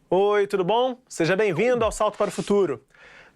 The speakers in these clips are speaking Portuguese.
Oi, tudo bom? Seja bem-vindo ao Salto para o Futuro.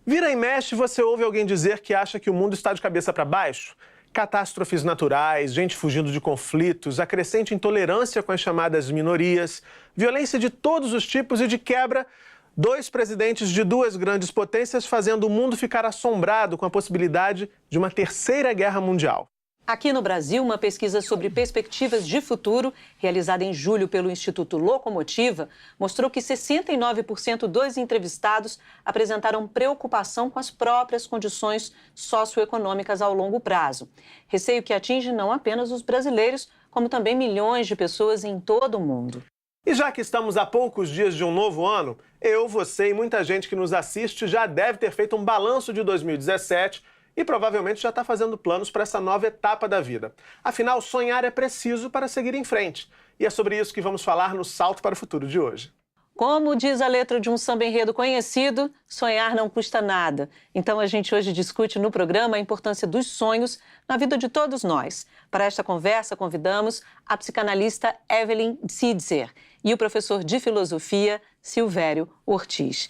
Vira e mexe, você ouve alguém dizer que acha que o mundo está de cabeça para baixo? Catástrofes naturais, gente fugindo de conflitos, a crescente intolerância com as chamadas minorias, violência de todos os tipos e, de quebra, dois presidentes de duas grandes potências fazendo o mundo ficar assombrado com a possibilidade de uma terceira guerra mundial. Aqui no Brasil, uma pesquisa sobre perspectivas de futuro, realizada em julho pelo Instituto Locomotiva, mostrou que 69% dos entrevistados apresentaram preocupação com as próprias condições socioeconômicas ao longo prazo. Receio que atinge não apenas os brasileiros, como também milhões de pessoas em todo o mundo. E já que estamos a poucos dias de um novo ano, eu, você e muita gente que nos assiste já deve ter feito um balanço de 2017 e provavelmente já está fazendo planos para essa nova etapa da vida. Afinal, sonhar é preciso para seguir em frente. E é sobre isso que vamos falar no Salto para o Futuro de hoje. Como diz a letra de um samba-enredo conhecido, sonhar não custa nada. Então a gente hoje discute no programa a importância dos sonhos na vida de todos nós. Para esta conversa, convidamos a psicanalista Evelyn Sidzer e o professor de filosofia Silvério Ortiz.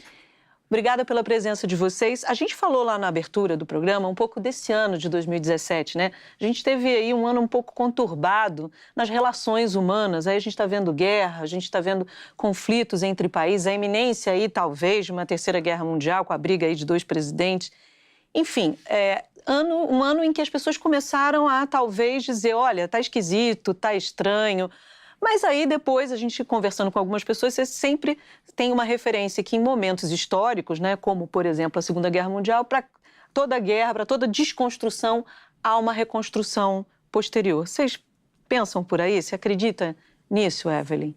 Obrigada pela presença de vocês. A gente falou lá na abertura do programa um pouco desse ano de 2017, né? A gente teve aí um ano um pouco conturbado nas relações humanas. Aí a gente está vendo guerra, a gente está vendo conflitos entre países, a iminência aí talvez de uma terceira guerra mundial com a briga aí de dois presidentes. Enfim, um ano em que as pessoas começaram a talvez dizer, olha, tá esquisito, tá estranho. Mas aí depois, a gente conversando com algumas pessoas, você sempre tem uma referência que em momentos históricos, né, como, por exemplo, a Segunda Guerra Mundial, para toda guerra, para toda desconstrução, há uma reconstrução posterior. Vocês pensam por aí? Você acredita nisso, Evelyn?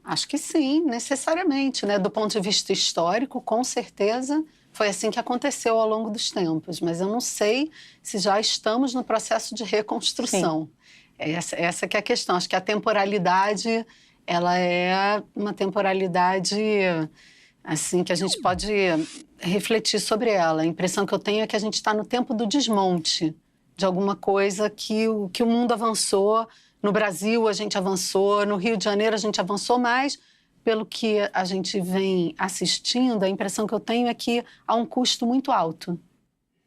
Acho que sim, necessariamente, né? Do ponto de vista histórico, com certeza, foi assim que aconteceu ao longo dos tempos. Mas eu não sei se já estamos no processo de reconstrução. Sim. Essa que é a questão. Acho que a temporalidade, ela é uma temporalidade, assim, que a gente pode refletir sobre ela. A impressão que eu tenho é que a gente está no tempo do desmonte de alguma coisa que o mundo avançou. No Brasil, a gente avançou. No Rio de Janeiro, a gente avançou mais. Pelo que a gente vem assistindo, a impressão que eu tenho é que há um custo muito alto.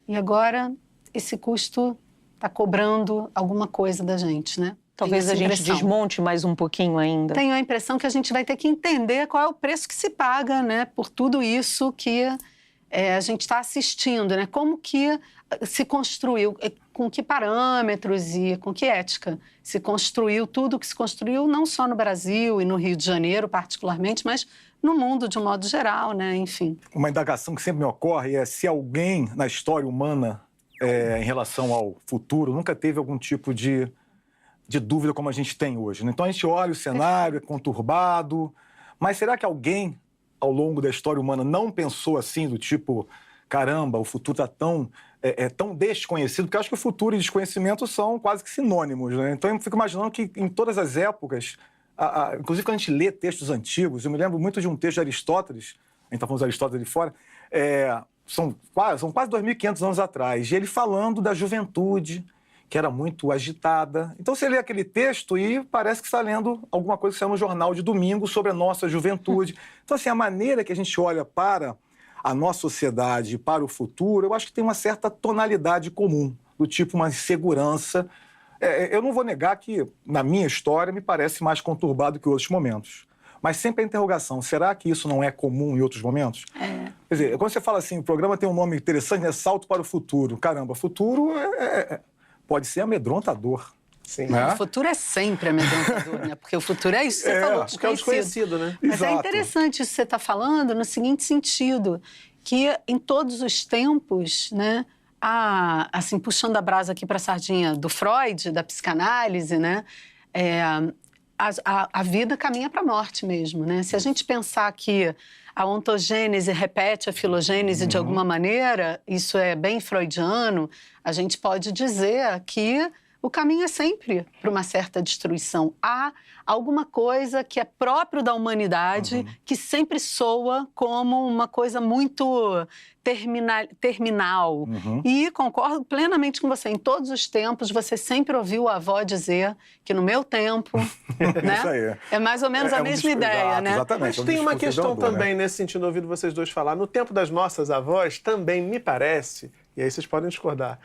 E agora, esse custo está cobrando alguma coisa da gente, né? Talvez a gente desmonte mais um pouquinho ainda. Tenho a impressão que a gente vai ter que entender qual é o preço que se paga, né? Por tudo isso que a gente está assistindo, né? Como que se construiu, com que parâmetros e com que ética se construiu tudo o que se construiu, não só no Brasil e no Rio de Janeiro, particularmente, mas no mundo de um modo geral, né? Enfim. Uma indagação que sempre me ocorre é se alguém na história humana, em relação ao futuro, nunca teve algum tipo de dúvida como a gente tem hoje, né? Então a gente olha o cenário, é conturbado, mas será que alguém, ao longo da história humana, não pensou assim, do tipo, caramba, o futuro está tão desconhecido, porque eu acho que o futuro e desconhecimento são quase que sinônimos, né? Então eu fico imaginando que em todas as épocas, inclusive quando a gente lê textos antigos, eu me lembro muito de um texto de Aristóteles, a gente está falando de Aristóteles ali fora, são quase 2.500 anos atrás, e ele falando da juventude, que era muito agitada. Então você lê aquele texto e parece que está lendo alguma coisa que saiu no jornal de domingo sobre a nossa juventude. Então, assim, a maneira que a gente olha para a nossa sociedade e para o futuro, eu acho que tem uma certa tonalidade comum, do tipo uma insegurança. Eu não vou negar que, na minha história, me parece mais conturbado que outros momentos. Mas sempre a interrogação, será que isso não é comum em outros momentos? Quer dizer, quando você fala assim, o programa tem um nome interessante, né? Salto para o futuro. Caramba, futuro pode ser amedrontador. Sim. Né? O futuro é sempre amedrontador, né? Porque o futuro é isso que você falou, porque é o desconhecido, né? Mas Exato. É interessante isso que você está falando no seguinte sentido, que em todos os tempos, né? Assim, puxando a brasa aqui para a sardinha do Freud, da psicanálise, né? A vida caminha para a morte mesmo, né? Se a gente pensar que a ontogênese repete a filogênese de alguma maneira, isso é bem freudiano, a gente pode dizer que o caminho é sempre para uma certa destruição. Há alguma coisa que é próprio da humanidade que sempre soa como uma coisa muito terminal. E concordo plenamente com você. Em todos os tempos, você sempre ouviu a avó dizer que no meu tempo, né? Isso aí. É mais ou menos a mesma ideia, né? Exatamente. Mas tem uma questão também, né? nesse sentido, ouvido vocês dois falar. No tempo das nossas avós, também me parece, e aí vocês podem discordar,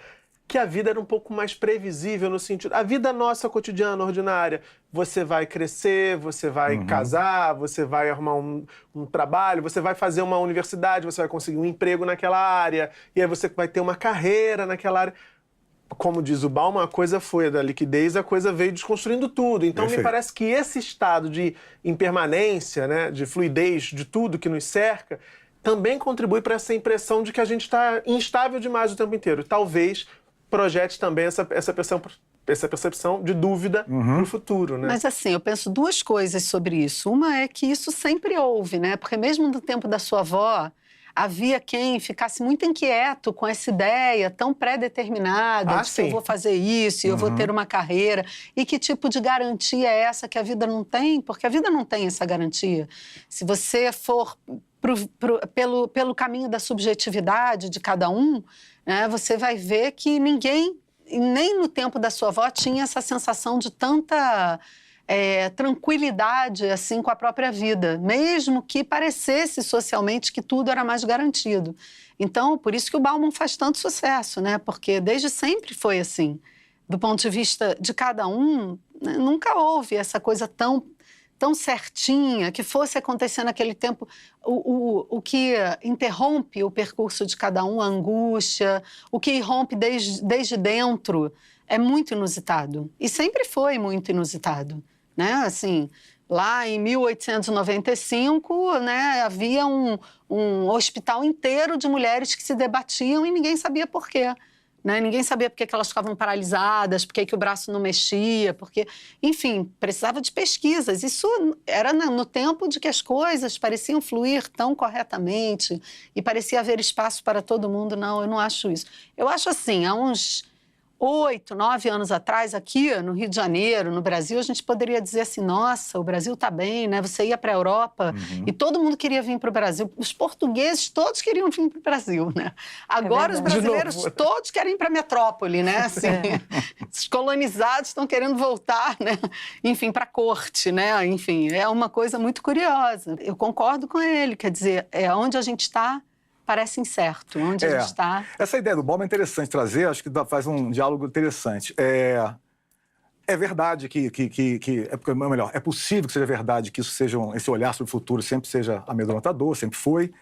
que a vida era um pouco mais previsível no sentido... A vida nossa cotidiana, ordinária. Você vai crescer, você vai casar, você vai arrumar um trabalho, você vai fazer uma universidade, você vai conseguir um emprego naquela área, e aí você vai ter uma carreira naquela área. Como diz o Bauman, a coisa foi da liquidez, a coisa veio desconstruindo tudo. Então, me parece que esse estado de impermanência, né, de fluidez de tudo que nos cerca, também contribui para essa impressão de que a gente está instável demais o tempo inteiro. Talvez projete também essa percepção de dúvida no futuro, né? Mas assim, eu penso duas coisas sobre isso. Uma é que isso sempre houve, né? Porque mesmo no tempo da sua avó, havia quem ficasse muito inquieto com essa ideia tão pré-determinada de que eu vou fazer isso e eu vou ter uma carreira. E que tipo de garantia é essa que a vida não tem? Porque a vida não tem essa garantia. Se você for pelo caminho da subjetividade de cada um, né, você vai ver que ninguém, nem no tempo da sua avó, tinha essa sensação de tanta tranquilidade assim com a própria vida, mesmo que parecesse socialmente que tudo era mais garantido. Então, por isso que o Bauman faz tanto sucesso, né? Porque desde sempre foi assim. Do ponto de vista de cada um, né, nunca houve essa coisa tão certinha, que fosse acontecer naquele tempo. O que interrompe o percurso de cada um, a angústia, o que irrompe desde dentro, é muito inusitado. E sempre foi muito inusitado, né? Assim, lá em 1895, né, havia um hospital inteiro de mulheres que se debatiam e ninguém sabia por quê. Né? Ninguém sabia por que elas ficavam paralisadas, por que o braço não mexia, porque... Enfim, precisava de pesquisas. Isso era no tempo de que as coisas pareciam fluir tão corretamente e parecia haver espaço para todo mundo. Não, eu não acho isso. Eu acho assim, há uns 8, 9 anos atrás, aqui no Rio de Janeiro, no Brasil, a gente poderia dizer assim, nossa, o Brasil está bem, né? Você ia para a Europa e todo mundo queria vir para o Brasil. Os portugueses todos queriam vir para o Brasil, né? Agora os brasileiros todos querem ir para a metrópole, né? Assim, os colonizados estão querendo voltar, né? Enfim, para a corte, né? Enfim, é uma coisa muito curiosa. Eu concordo com ele, quer dizer, onde a gente está parece incerto, onde a gente está... Essa ideia do Bauman é interessante trazer, acho que faz um diálogo interessante. É verdade é possível que seja verdade que esse olhar sobre o futuro sempre seja amedrontador, sempre foi.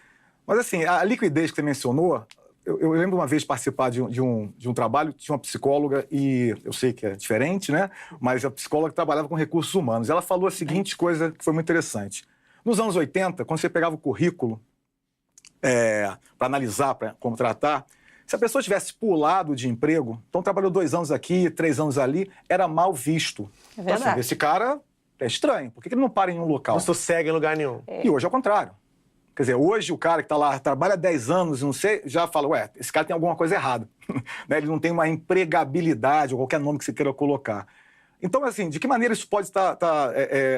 Mas, assim, a liquidez que você mencionou, eu lembro uma vez participar de um trabalho, tinha uma psicóloga, e eu sei que é diferente, né? Mas a psicóloga trabalhava com recursos humanos. Ela falou a seguinte coisa que foi muito interessante. Nos anos 80, quando você pegava o currículo para analisar, para contratar, se a pessoa tivesse pulado de emprego, então trabalhou 2 anos aqui, 3 anos ali, era mal visto. É verdade. Então, assim, esse cara é estranho, por que ele não para em um local? Não sossegue em lugar nenhum. E hoje é o contrário. Quer dizer, hoje o cara que está lá, trabalha 10 anos, não sei, já fala, esse cara tem alguma coisa errada. Né? Ele não tem uma empregabilidade, ou qualquer nome que você queira colocar. Então, assim, de que maneira isso pode estar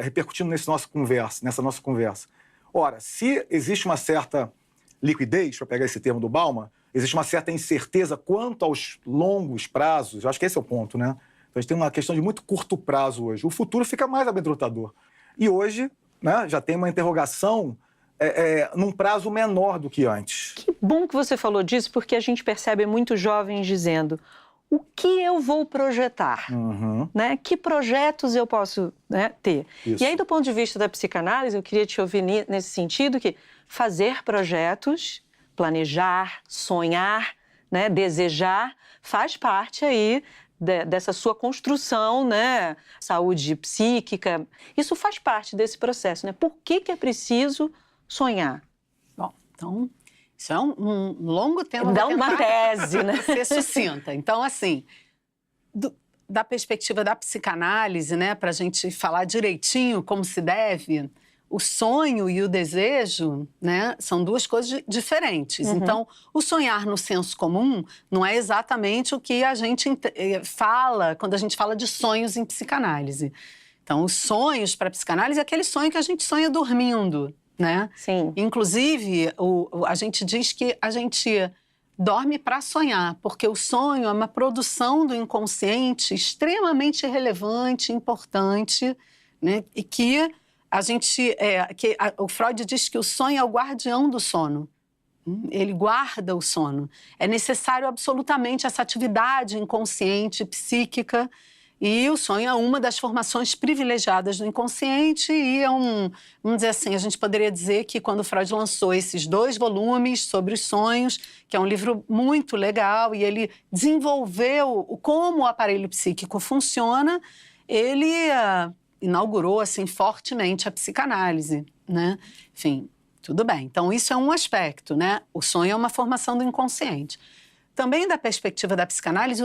repercutindo nessa nossa conversa? Ora, se existe uma certa liquidez, para pegar esse termo do Bauman, existe uma certa incerteza quanto aos longos prazos. Eu acho que esse é o ponto, né? Então, a gente tem uma questão de muito curto prazo hoje. O futuro fica mais amedrontador. E hoje, né, já tem uma interrogação num prazo menor do que antes. Que bom que você falou disso, porque a gente percebe muitos jovens dizendo o que eu vou projetar, né? Que projetos eu posso, né, ter? Isso. E aí, do ponto de vista da psicanálise, eu queria te ouvir nesse sentido que fazer projetos, planejar, sonhar, né, desejar, faz parte aí dessa sua construção, né, saúde psíquica. Isso faz parte desse processo, né? Por que é preciso sonhar? Bom, então, isso é um longo tema. Dá uma tese, né? Ser sucinta. Então, assim, da perspectiva da psicanálise, né, para a gente falar direitinho como se deve, o sonho e o desejo, né, são duas coisas diferentes. Então, o sonhar no senso comum não é exatamente o que a gente fala quando a gente fala de sonhos em psicanálise. Então, os sonhos para a psicanálise é aquele sonho que a gente sonha dormindo, né? Sim. Inclusive, a gente diz que a gente dorme para sonhar, porque o sonho é uma produção do inconsciente extremamente relevante, importante, né? E que o Freud diz que o sonho é o guardião do sono. Ele guarda o sono. É necessário absolutamente essa atividade inconsciente, psíquica, e o sonho é uma das formações privilegiadas do inconsciente e vamos dizer assim, a gente poderia dizer que quando Freud lançou esses 2 volumes sobre os sonhos, que é um livro muito legal, e ele desenvolveu como o aparelho psíquico funciona, ele inaugurou assim fortemente a psicanálise, né? Enfim, tudo bem. Então isso é um aspecto, né? O sonho é uma formação do inconsciente. Também da perspectiva da psicanálise,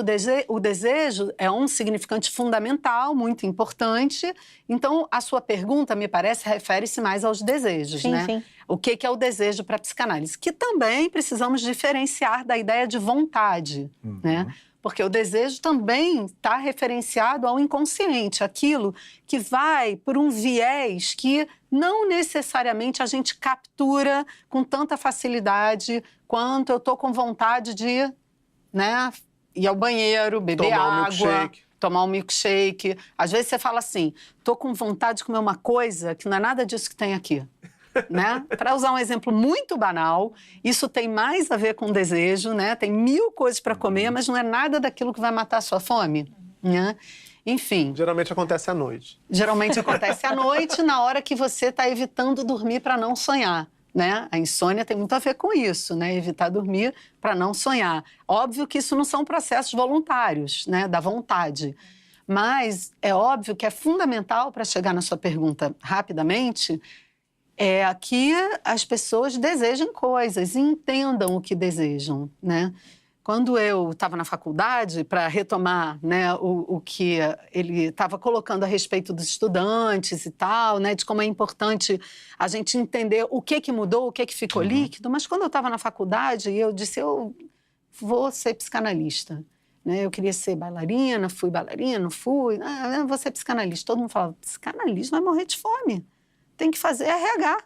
o desejo é um significante fundamental, muito importante. Então, a sua pergunta, me parece, refere-se mais aos desejos, sim, né? Sim. O que é o desejo para a psicanálise? Que também precisamos diferenciar da ideia de vontade, né? Porque o desejo também está referenciado ao inconsciente, aquilo que vai por um viés que não necessariamente a gente captura com tanta facilidade quanto eu estou com vontade de, né, ir ao banheiro, beber água, tomar um milkshake. Às vezes você fala assim, estou com vontade de comer uma coisa que não é nada disso que tem aqui. Né? Para usar um exemplo muito banal, isso tem mais a ver com desejo, né? Tem 1000 coisas para comer, mas não é nada daquilo que vai matar a sua fome, né? Enfim. Geralmente acontece à noite. Geralmente acontece à noite, na hora que você está evitando dormir para não sonhar, né? A insônia tem muito a ver com isso, né? Evitar dormir para não sonhar. Óbvio que isso não são processos voluntários, né? Da vontade. Mas é óbvio que é fundamental, para chegar na sua pergunta rapidamente, é que as pessoas desejem coisas e entendam o que desejam, né? Quando eu estava na faculdade, para retomar, né, o que ele estava colocando a respeito dos estudantes e tal, né, de como é importante a gente entender o que mudou, o que ficou líquido, mas quando eu estava na faculdade, eu disse, eu vou ser psicanalista. Né? Eu queria ser bailarina, fui bailarina, não fui, eu vou ser psicanalista. Todo mundo falava, psicanalista vai morrer de fome. Tem que fazer RH.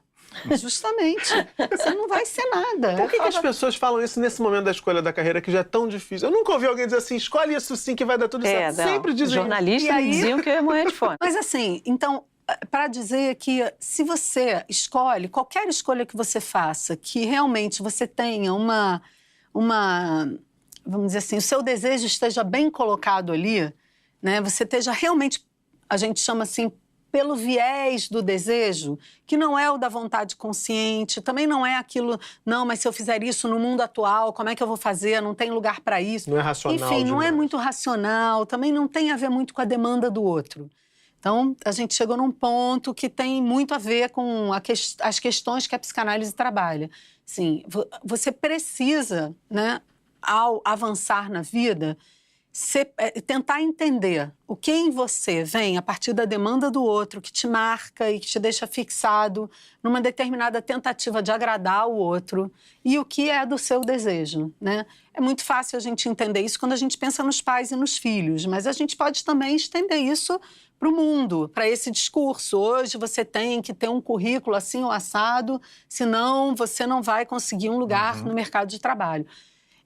Justamente. Você não vai ser nada. Por que as pessoas falam isso nesse momento da escolha da carreira que já é tão difícil? Eu nunca ouvi alguém dizer assim, escolhe isso sim que vai dar tudo certo. Não. Sempre dizem. Jornalistas me diziam que eu ia morrer de fome. Mas assim, então, para dizer que se você escolhe, qualquer escolha que você faça, que realmente você tenha uma vamos dizer assim, o seu desejo esteja bem colocado ali, né? Você esteja realmente, a gente chama assim, pelo viés do desejo, que não é o da vontade consciente, também não é aquilo, não, mas se eu fizer isso no mundo atual, como é que eu vou fazer? Não tem lugar para isso. Não é racional. Enfim, não é muito racional, também não tem a ver muito com a demanda do outro. Então, a gente chegou num ponto que tem muito a ver com as questões que a psicanálise trabalha. Sim, você precisa, né, ao avançar na vida, tentar entender o que em você vem a partir da demanda do outro, que te marca e que te deixa fixado numa determinada tentativa de agradar o outro, e o que é do seu desejo, né? É muito fácil a gente entender isso quando a gente pensa nos pais e nos filhos, mas a gente pode também estender isso para o mundo, para esse discurso. Hoje você tem que ter um currículo assim ou assado, senão você não vai conseguir um lugar no mercado de trabalho.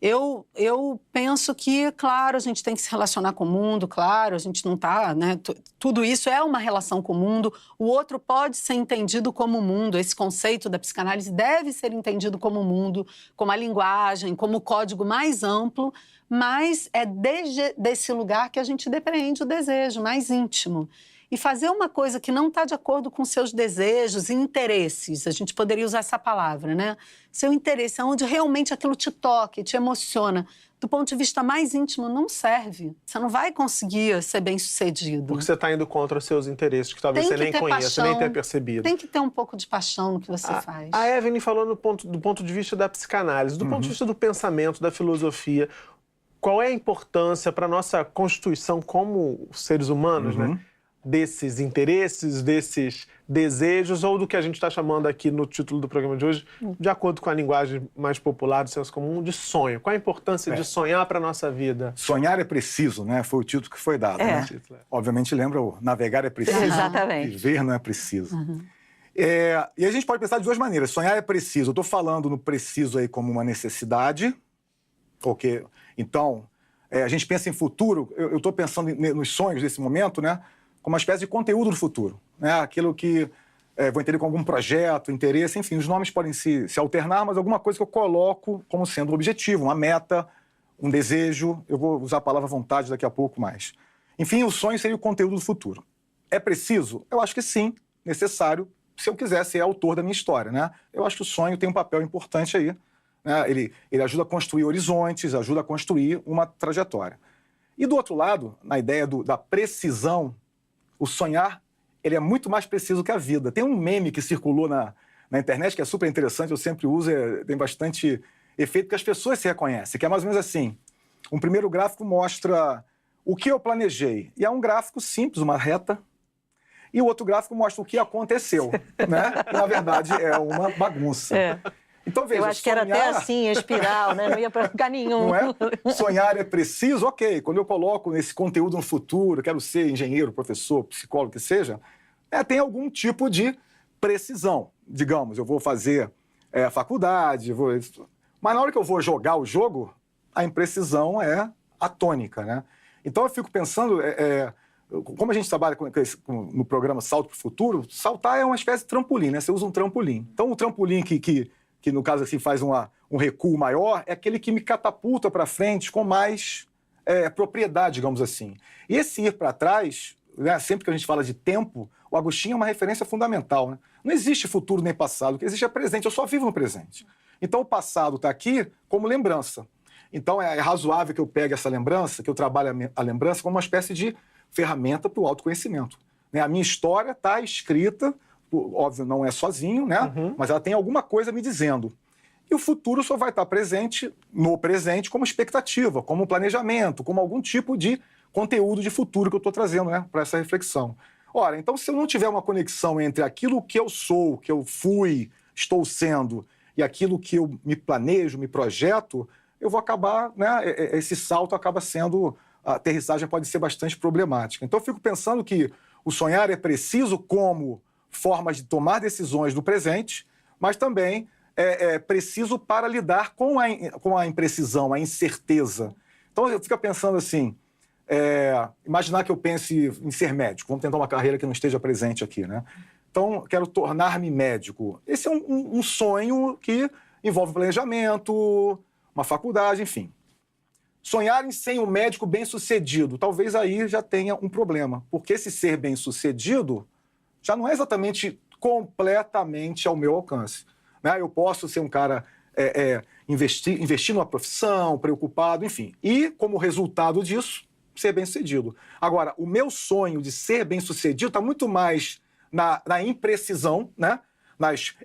Eu penso que, claro, a gente tem que se relacionar com o mundo, claro, a gente não está, né? Tudo isso é uma relação com o mundo, o outro pode ser entendido como o mundo, esse conceito da psicanálise deve ser entendido como o mundo, como a linguagem, como o código mais amplo, mas é desde esse lugar que a gente depreende o desejo mais íntimo. E fazer uma coisa que não está de acordo com seus desejos e interesses, a gente poderia usar essa palavra, né? Seu interesse, onde realmente aquilo te toca, te emociona, do ponto de vista mais íntimo, não serve. Você não vai conseguir ser bem-sucedido. Porque você está indo contra os seus interesses, que talvez você nem conheça, nem tenha percebido. Tem que ter um pouco de paixão no que você faz. A Evelyn falou do ponto de vista da psicanálise, do ponto de vista do pensamento, da filosofia. Qual é a importância para a nossa constituição como seres humanos, né? desses interesses, desses desejos, ou do que a gente está chamando aqui no título do programa de hoje, de acordo com a linguagem mais popular do senso comum, de sonho? Qual a importância de sonhar para a nossa vida? Sonhar é preciso, né? Foi o título que foi dado, né? Obviamente lembra o navegar é preciso, Exatamente. Viver não é preciso. E a gente pode pensar de duas maneiras. Sonhar é preciso. Eu estou falando no preciso aí como uma necessidade, porque, então, a gente pensa em futuro, eu estou pensando nos sonhos desse momento, né? Como uma espécie de conteúdo do futuro, né? Aquilo que vou entender com algum projeto, interesse, enfim, os nomes podem se alternar, mas alguma coisa que eu coloco como sendo um objetivo, uma meta, um desejo. Eu vou usar a palavra vontade daqui a pouco mais. Enfim, o sonho seria o conteúdo do futuro. É preciso? Eu acho que sim, necessário, se eu quiser ser autor da minha história, né? Eu acho que o sonho tem um papel importante aí, né? Ele ajuda a construir horizontes, ajuda a construir uma trajetória. E do outro lado, na ideia da precisão, o sonhar, ele é muito mais preciso que a vida. Tem um meme que circulou na internet que é super interessante, eu sempre uso, tem bastante efeito que as pessoas se reconhecem, que é mais ou menos assim. Um primeiro gráfico mostra o que eu planejei, e é um gráfico simples, uma reta, e o outro gráfico mostra o que aconteceu, né? E, na verdade, é uma bagunça. Então, veja, eu acho que era até assim, a espiral, né? Não ia para lugar nenhum. Não é? Sonhar é preciso, ok. Quando eu coloco esse conteúdo no futuro, quero ser engenheiro, professor, psicólogo, que seja, tem algum tipo de precisão. Digamos, eu vou fazer faculdade, mas na hora que eu vou jogar o jogo, a imprecisão é a tônica, né? Então eu fico pensando, como a gente trabalha no programa Salto para o Futuro, saltar é uma espécie de trampolim, né? Você usa um trampolim. Então o trampolim que no caso assim faz um recuo maior, é aquele que me catapulta para frente com mais propriedade, digamos assim. E esse ir para trás, né, sempre que a gente fala de tempo, o Agostinho é uma referência fundamental, né? Não existe futuro nem passado, o que existe é presente, eu só vivo no presente. Então o passado está aqui como lembrança. Então é razoável que eu pegue essa lembrança, que eu trabalhe a lembrança como uma espécie de ferramenta para o autoconhecimento, né? A minha história está escrita, óbvio, não é sozinho, né? Mas ela tem alguma coisa me dizendo. E o futuro só vai estar presente no presente como expectativa, como planejamento, como algum tipo de conteúdo de futuro que eu estou trazendo, né, para essa reflexão. Ora, então se eu não tiver uma conexão entre aquilo que eu sou, que eu fui, estou sendo, e aquilo que eu me planejo, me projeto, eu vou acabar, né, esse salto acaba sendo, a aterrissagem pode ser bastante problemática. Então eu fico pensando que o sonhar é preciso como formas de tomar decisões do presente, mas também é preciso para lidar com a imprecisão, a incerteza. Então eu fico pensando assim, imaginar que eu pense em ser médico, vamos tentar uma carreira que não esteja presente aqui, né? Então, quero tornar-me médico. Esse é um sonho que envolve planejamento, uma faculdade, enfim. Sonhar em ser um médico bem-sucedido, talvez aí já tenha um problema, porque esse ser bem-sucedido já não é exatamente completamente ao meu alcance, né? Eu posso ser um cara investir numa profissão, preocupado, enfim. E, como resultado disso, ser bem-sucedido. Agora, o meu sonho de ser bem-sucedido está muito mais na imprecisão, né?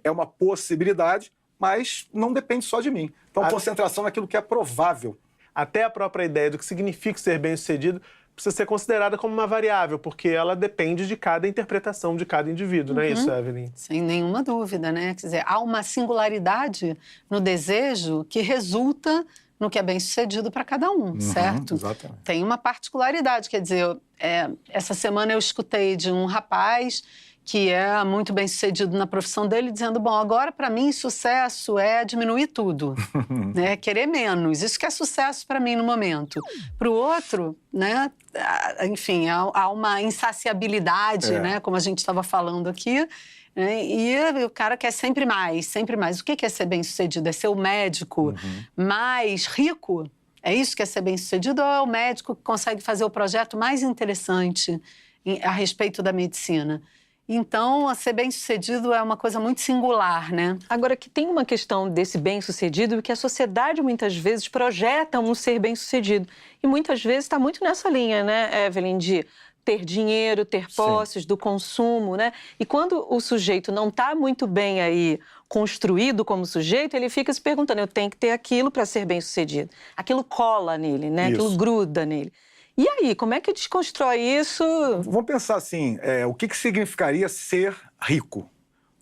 É uma possibilidade, mas não depende só de mim. Então, concentração naquilo que é provável. Até a própria ideia do que significa ser bem-sucedido precisa ser considerada como uma variável, porque ela depende de cada interpretação de cada indivíduo, não é isso, Evelyn? Sem nenhuma dúvida, né? Quer dizer, há uma singularidade no desejo que resulta no que é bem-sucedido para cada um, certo? Exatamente. Tem uma particularidade, quer dizer, essa semana eu escutei de um rapaz que é muito bem-sucedido na profissão dele, dizendo, bom, agora para mim sucesso é diminuir tudo, né? Querer menos, isso que é sucesso para mim no momento. Para o outro, né? Enfim, há uma insaciabilidade, né? Como a gente estava falando aqui, né? E o cara quer sempre mais, sempre mais. O que é ser bem-sucedido? É ser o médico mais rico? É isso que é ser bem-sucedido? Ou é o médico que consegue fazer o projeto mais interessante a respeito da medicina? Então, ser bem-sucedido é uma coisa muito singular, né? Agora, que tem uma questão desse bem-sucedido que a sociedade muitas vezes projeta um ser bem-sucedido. E muitas vezes está muito nessa linha, né, Evelyn, de ter dinheiro, ter posses, do consumo, né? E quando o sujeito não está muito bem aí construído como sujeito, ele fica se perguntando, eu tenho que ter aquilo para ser bem-sucedido. Aquilo cola nele, né? Aquilo gruda nele. E aí, como é que desconstrói isso? Vamos pensar assim, o que significaria ser rico?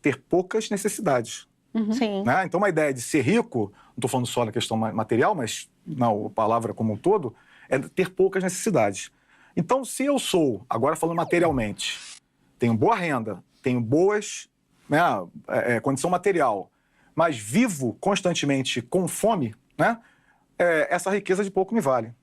Ter poucas necessidades. Sim. Né? Então, uma ideia de ser rico, não estou falando só na questão material, mas na palavra como um todo, é ter poucas necessidades. Então, se eu sou, agora falando materialmente, tenho boa renda, tenho boas, né, condição material, mas vivo constantemente com fome, né, essa riqueza de pouco me vale.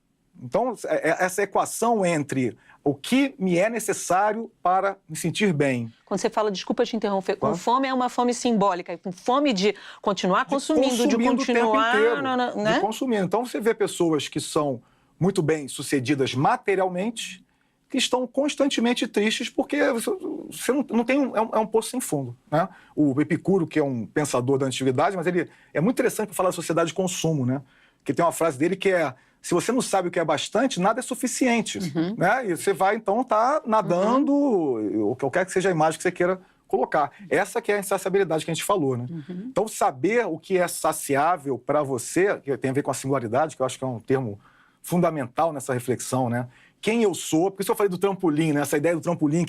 Então, essa equação entre o que me é necessário para me sentir bem. Quando você fala, desculpa te interromper, com fome é uma fome simbólica, com fome de continuar consumindo, de continuar... o tempo inteiro, né? de consumir. Então, você vê pessoas que são muito bem sucedidas materialmente, que estão constantemente tristes porque você não tem um poço sem fundo. Né? O Epicuro, que é um pensador da antiguidade, mas ele é muito interessante para falar da sociedade de consumo, né? Porque tem uma frase dele que é: se você não sabe o que é bastante, nada é suficiente. Né? E você vai, então, estar nadando, ou qualquer que seja a imagem que você queira colocar. Essa que é a insaciabilidade que a gente falou. Né? Então, saber o que é saciável para você, que tem a ver com a singularidade, que eu acho que é um termo fundamental nessa reflexão, né? Quem eu sou, por isso eu falei do trampolim, né? Essa ideia do trampolim,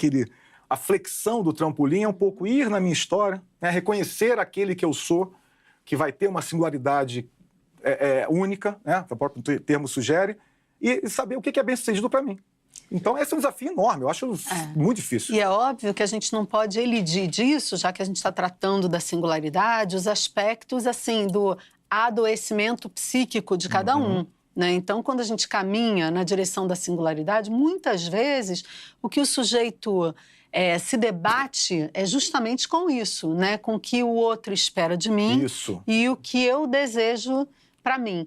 a flexão do trampolim é um pouco ir na minha história, né? Reconhecer aquele que eu sou, que vai ter uma singularidade única, né? O próprio termo sugere, e saber o que é bem-sucedido para mim. Então, esse é um desafio enorme, eu acho muito difícil. E é óbvio que a gente não pode elidir disso, já que a gente está tratando da singularidade, os aspectos, assim, do adoecimento psíquico de cada um. Né? Então, quando a gente caminha na direção da singularidade, muitas vezes o que o sujeito se debate é justamente com isso, né? Com o que o outro espera de mim e o que eu desejo para mim.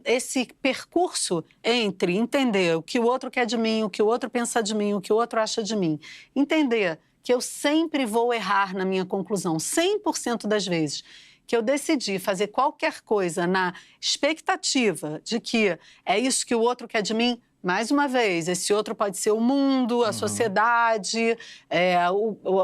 Esse percurso entre entender o que o outro quer de mim, o que o outro pensa de mim, o que o outro acha de mim, entender que eu sempre vou errar na minha conclusão, 100% das vezes, que eu decidi fazer qualquer coisa na expectativa de que é isso que o outro quer de mim, mais uma vez, esse outro pode ser o mundo, a sociedade,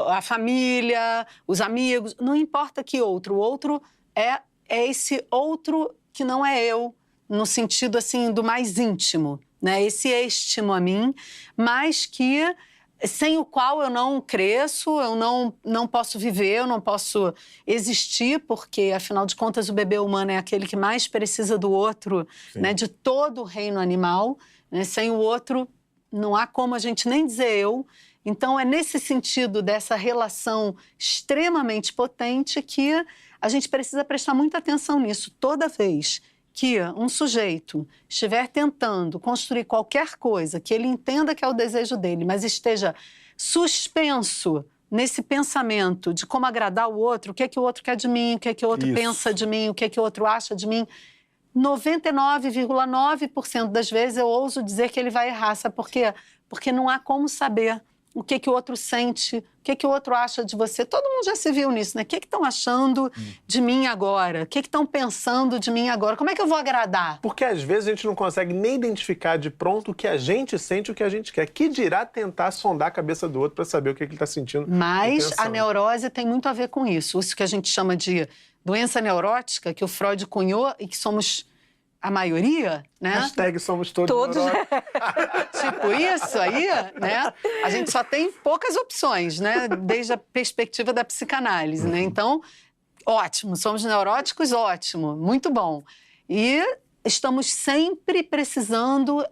a família, os amigos, não importa que outro. O outro é esse outro que não é eu, no sentido assim do mais íntimo, né? Esse êxtimo a mim, mas que sem o qual eu não cresço, eu não posso viver, eu não posso existir, porque, afinal de contas, o bebê humano é aquele que mais precisa do outro, né, de todo o reino animal. Né? Sem o outro, não há como a gente nem dizer eu. Então, é nesse sentido dessa relação extremamente potente que a gente precisa prestar muita atenção nisso toda vez que um sujeito estiver tentando construir qualquer coisa que ele entenda que é o desejo dele, mas esteja suspenso nesse pensamento de como agradar o outro, o que é que o outro quer de mim, o que é que o outro pensa de mim, o que é que o outro acha de mim, 99,9% das vezes eu ouso dizer que ele vai errar. Sabe por quê? Porque não há como saber o que o outro sente, o que o outro acha de você. Todo mundo já se viu nisso, né? O que estão achando de mim agora? O que estão pensando de mim agora? Como é que eu vou agradar? Porque às vezes a gente não consegue nem identificar de pronto o que a gente sente, o que a gente quer. Que dirá tentar sondar a cabeça do outro para saber o que ele está sentindo. Mas a neurose tem muito a ver com isso. Isso que a gente chama de doença neurótica, que o Freud cunhou e que somos a maioria, né? Hashtag somos todos neuróticos. Tipo isso aí, né? A gente só tem poucas opções, né? Desde a perspectiva da psicanálise, né? Então, ótimo, somos neuróticos, ótimo, muito bom. E estamos sempre precisando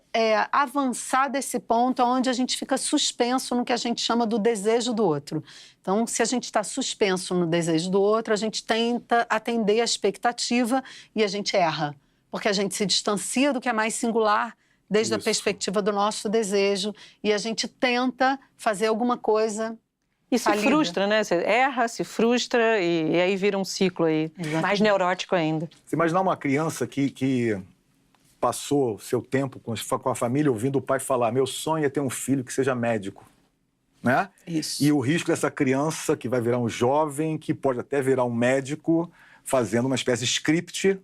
avançar desse ponto onde a gente fica suspenso no que a gente chama do desejo do outro. Então, se a gente está suspenso no desejo do outro, a gente tenta atender a expectativa e a gente erra. Porque a gente se distancia do que é mais singular desde a perspectiva do nosso desejo e a gente tenta fazer alguma coisa e se frustra, né? Você erra, se frustra e aí vira um ciclo aí, mais neurótico ainda. Você imaginar uma criança que passou seu tempo com a família ouvindo o pai falar: meu sonho é ter um filho que seja médico. Né? Isso. E o risco dessa criança que vai virar um jovem, que pode até virar um médico, fazendo uma espécie de script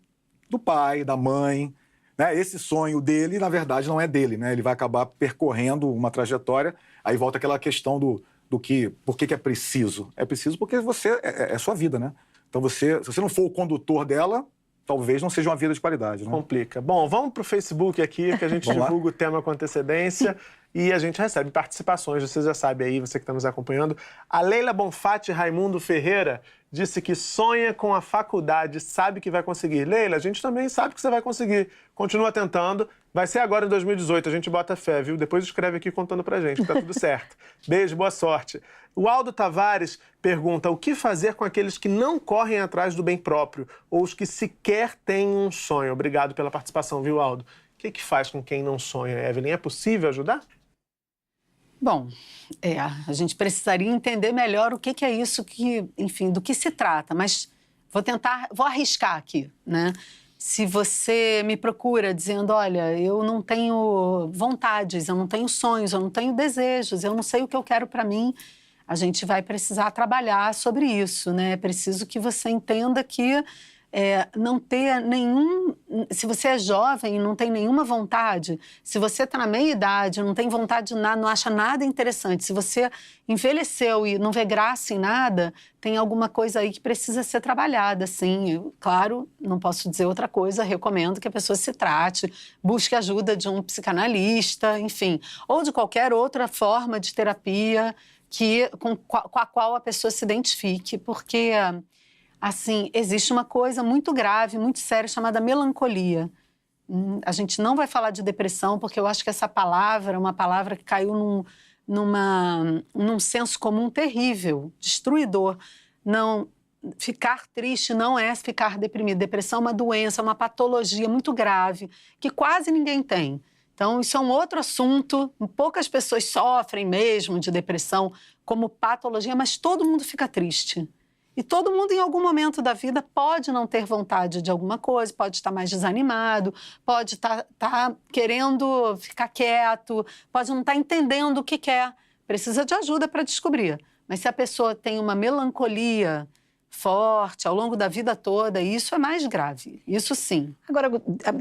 do pai, da mãe, né? Esse sonho dele, na verdade, não é dele, né? Ele vai acabar percorrendo uma trajetória, aí volta aquela questão do que, por que é preciso? É preciso porque você, é sua vida, né? Então se você não for o condutor dela, talvez não seja uma vida de qualidade. Né? Complica. Bom, vamos para o Facebook aqui, que a gente divulga o tema com antecedência e a gente recebe participações, você já sabe aí, você que está nos acompanhando. A Leila Bonfatti Raimundo Ferreira disse que sonha com a faculdade, sabe que vai conseguir. Leila, a gente também sabe que você vai conseguir. Continua tentando. Vai ser agora em 2018, a gente bota fé, viu? Depois escreve aqui contando pra gente que tá tudo certo. Beijo, boa sorte. O Aldo Tavares pergunta o que fazer com aqueles que não correm atrás do bem próprio ou os que sequer têm um sonho. Obrigado pela participação, viu, Aldo? O que faz com quem não sonha, Evelyn? É possível ajudar? Bom, a gente precisaria entender melhor o que é isso que, enfim, do que se trata, mas vou arriscar aqui, né? Se você me procura dizendo, olha, eu não tenho vontades, eu não tenho sonhos, eu não tenho desejos, eu não sei o que eu quero para mim, a gente vai precisar trabalhar sobre isso, né? É preciso que você entenda que não ter nenhum... Se você é jovem e não tem nenhuma vontade, se você está na meia-idade, não tem vontade de nada, não acha nada interessante, se você envelheceu e não vê graça em nada, tem alguma coisa aí que precisa ser trabalhada, sim. Eu, claro, não posso dizer outra coisa, recomendo que a pessoa se trate, busque ajuda de um psicanalista, enfim, ou de qualquer outra forma de terapia com a qual a pessoa se identifique, porque... Assim, existe uma coisa muito grave, muito séria, chamada melancolia. A gente não vai falar de depressão, porque eu acho que essa palavra é uma palavra que caiu num senso comum terrível, destruidor. Não, ficar triste não é ficar deprimido. Depressão é uma doença, uma patologia muito grave, que quase ninguém tem. Então, isso é um outro assunto. Poucas pessoas sofrem mesmo de depressão como patologia, mas todo mundo fica triste. E todo mundo, em algum momento da vida, pode não ter vontade de alguma coisa, pode estar mais desanimado, pode estar querendo ficar quieto, pode não estar entendendo o que quer. Precisa de ajuda para descobrir. Mas se a pessoa tem uma melancolia forte ao longo da vida toda, isso é mais grave, isso sim. Agora,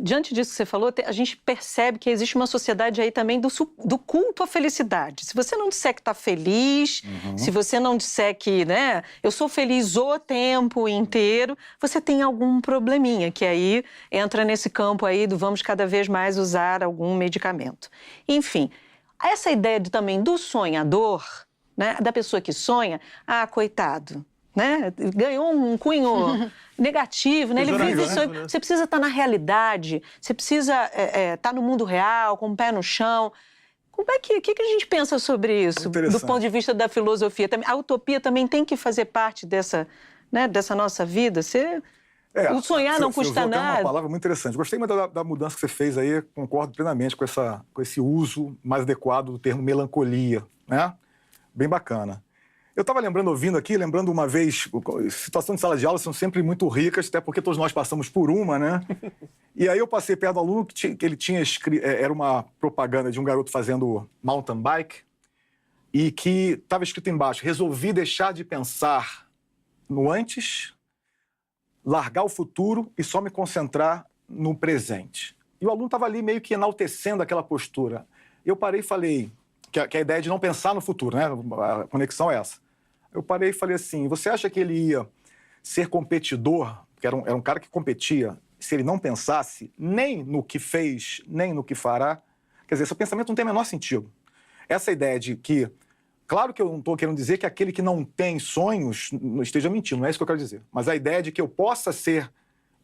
diante disso que você falou, a gente percebe que existe uma sociedade aí também do culto à felicidade. Se você não disser que está feliz, se você não disser que, né, eu sou feliz o tempo inteiro, você tem algum probleminha, que aí entra nesse campo aí do vamos cada vez mais usar algum medicamento. Enfim, essa ideia também do sonhador, né, da pessoa que sonha, coitado, né? Ganhou um cunho negativo, né? Ele vive isso. Você precisa estar na realidade, você precisa estar no mundo real, com o pé no chão. Como é que a gente pensa sobre isso, do ponto de vista da filosofia? A utopia também tem que fazer parte dessa nossa vida? O sonhar não custa nada. É uma palavra muito interessante. Gostei muito da mudança que você fez aí, concordo plenamente com esse uso mais adequado do termo melancolia, né? Bem bacana. Eu estava lembrando uma vez, situações de sala de aula são sempre muito ricas, até porque todos nós passamos por uma, né? E aí eu passei perto do aluno que ele tinha escrito, era uma propaganda de um garoto fazendo mountain bike, e que estava escrito embaixo, resolvi deixar de pensar no antes, largar o futuro e só me concentrar no presente. E o aluno estava ali meio que enaltecendo aquela postura. Eu parei e falei... Que a ideia de não pensar no futuro, né? A conexão é essa. Eu parei e falei assim, você acha que ele ia ser competidor, que era um cara que competia, se ele não pensasse nem no que fez, nem no que fará? Quer dizer, esse pensamento não tem o menor sentido. Essa ideia de que, claro que eu não estou querendo dizer que aquele que não tem sonhos não esteja mentindo, não é isso que eu quero dizer. Mas a ideia de que eu possa ser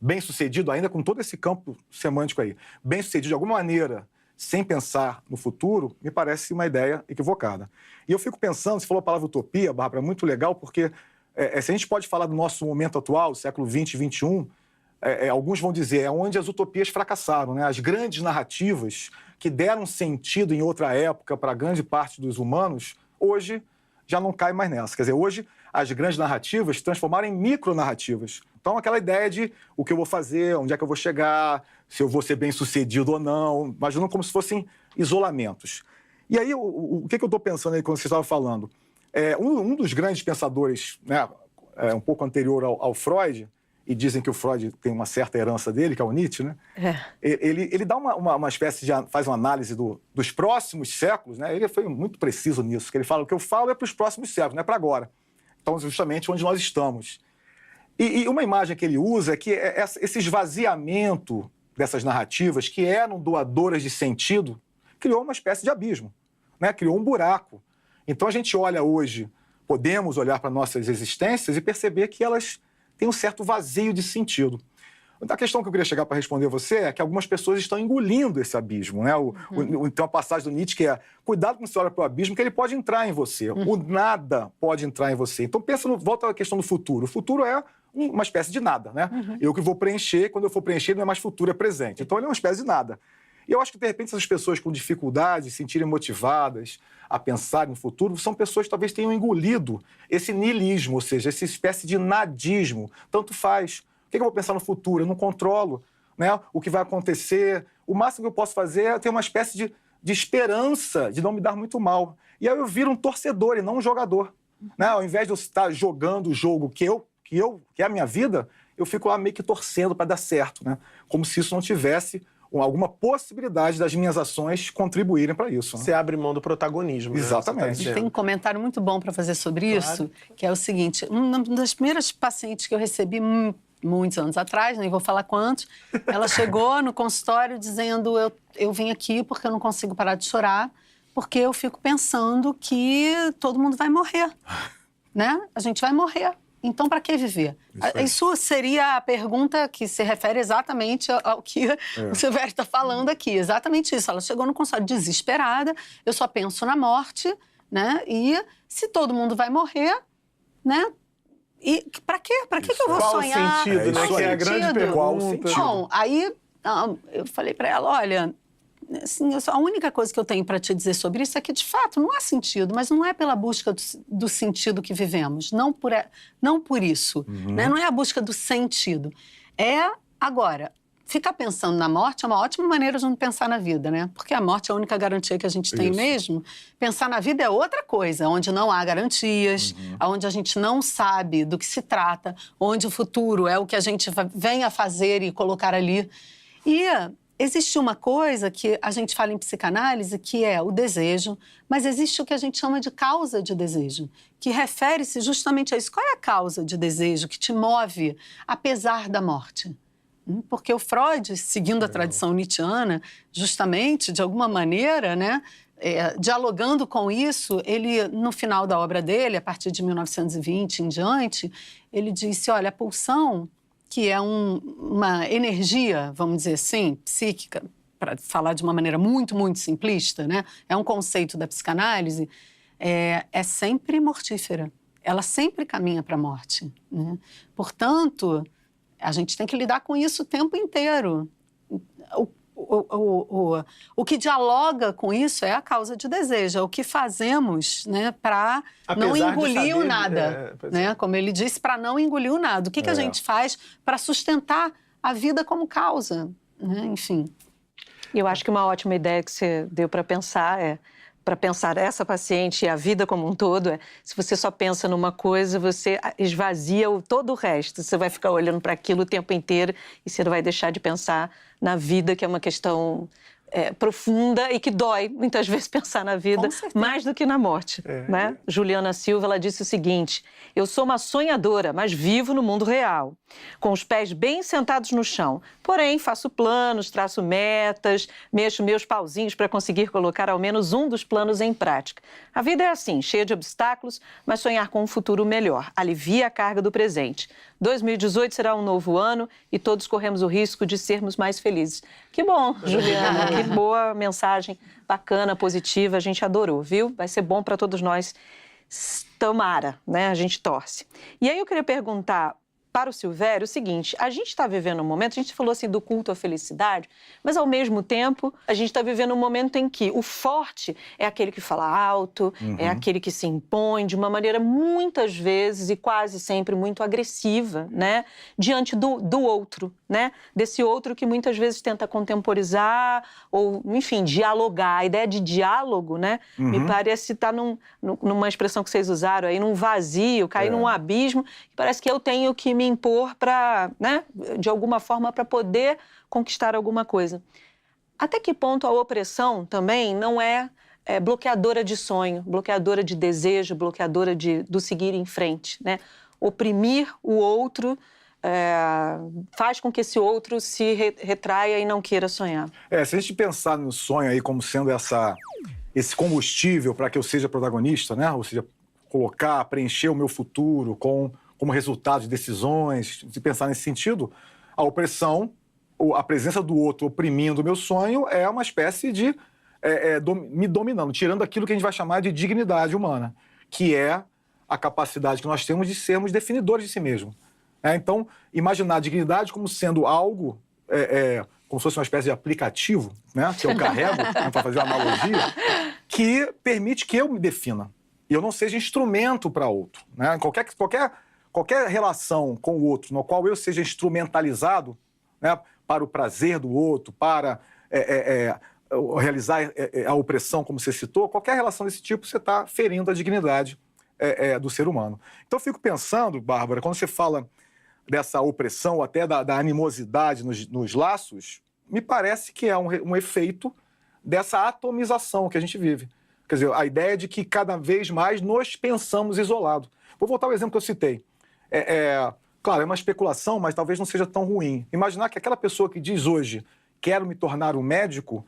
bem-sucedido, ainda com todo esse campo semântico aí, bem-sucedido de alguma maneira, sem pensar no futuro, me parece uma ideia equivocada. E eu fico pensando, você falou a palavra utopia, Bárbara, é muito legal, porque se a gente pode falar do nosso momento atual, século XX e XXI, alguns vão dizer, é onde as utopias fracassaram, né? As grandes narrativas que deram sentido em outra época para grande parte dos humanos, hoje já não caem mais nessa. Quer dizer, hoje as grandes narrativas se transformaram em micronarrativas. Então, aquela ideia de o que eu vou fazer, onde é que eu vou chegar, se eu vou ser bem-sucedido ou não, imaginando como se fossem isolamentos. E aí, o que eu estou pensando aí quando você estava falando? Um dos grandes pensadores, né, um pouco anterior ao Freud, e dizem que o Freud tem uma certa herança dele, que é o Nietzsche, né? Ele dá uma espécie de... faz uma análise dos próximos séculos, né? Ele foi muito preciso nisso, que ele fala, o que eu falo é para os próximos séculos, não é para agora. Então, justamente onde nós estamos. E uma imagem que ele usa é que esse esvaziamento dessas narrativas, que eram doadoras de sentido, criou uma espécie de abismo, né? Criou um buraco. Então a gente olha hoje, podemos olhar para nossas existências e perceber que elas têm um certo vazio de sentido. A questão que eu queria chegar para responder você é que algumas pessoas estão engolindo esse abismo, né? Tem uma passagem do Nietzsche que é: cuidado quando você olha para o abismo, que ele pode entrar em você. O nada pode entrar em você. Então volta à questão do futuro. O futuro é uma espécie de nada, né? Eu que vou preencher, quando eu for preencher, não é mais futuro, é presente. Então ele é uma espécie de nada. E eu acho que, de repente, essas pessoas com dificuldade, se sentirem motivadas a pensar no futuro, são pessoas que talvez tenham engolido esse niilismo, ou seja, essa espécie de nadismo. Tanto faz. O que eu vou pensar no futuro? Eu não controlo, né, o que vai acontecer. O máximo que eu posso fazer é ter uma espécie de esperança de não me dar muito mal. E aí eu viro um torcedor e não um jogador. Né? Ao invés de eu estar jogando o jogo que é a minha vida, eu fico lá meio que torcendo para dar certo, né? Como se isso não tivesse alguma possibilidade das minhas ações contribuírem para isso. Né? Você abre mão do protagonismo. Exatamente. Né? Tem um comentário muito bom para fazer sobre isso, que é o seguinte: uma das primeiras pacientes que eu recebi muitos anos atrás, nem vou falar quantos, ela chegou no consultório dizendo: eu vim aqui porque eu não consigo parar de chorar, porque eu fico pensando que todo mundo vai morrer, né? A gente vai morrer. Então, para que viver? Isso seria a pergunta que se refere exatamente ao que o Silvério está falando aqui. Exatamente isso. Ela chegou no consultório desesperada, eu só penso na morte, né? E se todo mundo vai morrer, né? E para quê? Para que eu vou sonhar? Qual o sentido, né? Que é a grande pergunta. Bom, aí eu falei para ela: olha, assim, a única coisa que eu tenho para te dizer sobre isso é que, de fato, não há sentido, mas não é pela busca do sentido que vivemos, não por isso, né? Não é a busca do sentido. Agora, ficar pensando na morte é uma ótima maneira de não pensar na vida, né? Porque a morte é a única garantia que a gente tem mesmo. Pensar na vida é outra coisa, onde não há garantias, onde a gente não sabe do que se trata, onde o futuro é o que a gente vem a fazer e colocar ali. E existe uma coisa que a gente fala em psicanálise, que é o desejo, mas existe o que a gente chama de causa de desejo, que refere-se justamente a isso. Qual é a causa de desejo que te move apesar da morte? Porque o Freud, seguindo a tradição nietzschiana, justamente, de alguma maneira, né, dialogando com isso, ele, no final da obra dele, a partir de 1920 em diante, ele disse: olha, a pulsão, que é uma energia, vamos dizer assim, psíquica, para falar de uma maneira muito, muito simplista, né? É um conceito da psicanálise, é sempre mortífera. Ela sempre caminha para a morte, né? Portanto, a gente tem que lidar com isso o tempo inteiro. O que dialoga com isso é a causa de desejo, é o que fazemos, né, para não engolir o nada. Né? Como ele disse, para não engolir o nada. O que a gente faz para sustentar a vida como causa? Né? Enfim. Eu acho que uma ótima ideia que você deu para pensar essa paciente e a vida como um todo, se você só pensa numa coisa, você esvazia todo o resto. Você vai ficar olhando para aquilo o tempo inteiro e você não vai deixar de pensar na vida, que é uma questão profunda e que dói, muitas vezes, pensar na vida mais do que na morte. Né? Juliana Silva, ela disse o seguinte: eu sou uma sonhadora, mas vivo no mundo real, com os pés bem sentados no chão. Porém, faço planos, traço metas, mexo meus pauzinhos para conseguir colocar ao menos um dos planos em prática. A vida é assim, cheia de obstáculos, mas sonhar com um futuro melhor alivia a carga do presente. 2018 será um novo ano e todos corremos o risco de sermos mais felizes. Que bom, Juliana, que boa mensagem, bacana, positiva, a gente adorou, viu? Vai ser bom para todos nós, tomara, né? A gente torce. E aí eu queria perguntar para o Silvério o seguinte: a gente está vivendo um momento, a gente falou assim do culto à felicidade, mas ao mesmo tempo a gente está vivendo um momento em que o forte é aquele que fala alto, é aquele que se impõe de uma maneira muitas vezes e quase sempre muito agressiva, né, diante do outro, né, desse outro que muitas vezes tenta contemporizar ou, enfim, dialogar. A ideia de diálogo, né, me parece estar numa expressão que vocês usaram aí, num vazio, cair num abismo, que parece que eu tenho que me impor para, né, de alguma forma, para poder conquistar alguma coisa. Até que ponto a opressão também não é bloqueadora de sonho, bloqueadora de desejo, bloqueadora do seguir em frente, né? oprimir o outro faz com que esse outro se retraia e não queira sonhar. Se a gente pensar no sonho aí como sendo esse combustível para que eu seja protagonista, né? Ou seja, preencher o meu futuro como resultado de decisões, se pensar nesse sentido, a opressão, a presença do outro oprimindo o meu sonho é uma espécie de me dominando, tirando aquilo que a gente vai chamar de dignidade humana, que é a capacidade que nós temos de sermos definidores de si mesmo. Então, imaginar a dignidade como sendo algo, como se fosse uma espécie de aplicativo, né, que eu carrego, para fazer uma analogia, que permite que eu me defina e eu não seja instrumento para outro. Né? Qualquer relação com o outro, no qual eu seja instrumentalizado, né, para o prazer do outro, para realizar a opressão, como você citou, qualquer relação desse tipo, você está ferindo a dignidade do ser humano. Então, eu fico pensando, Bárbara, quando você fala dessa opressão, até da animosidade nos laços, me parece que é um efeito dessa atomização que a gente vive. Quer dizer, a ideia de que cada vez mais nós pensamos isolado. Vou voltar ao exemplo que eu citei. Claro, é uma especulação, mas talvez não seja tão ruim. Imaginar que aquela pessoa que diz hoje, quero me tornar um médico,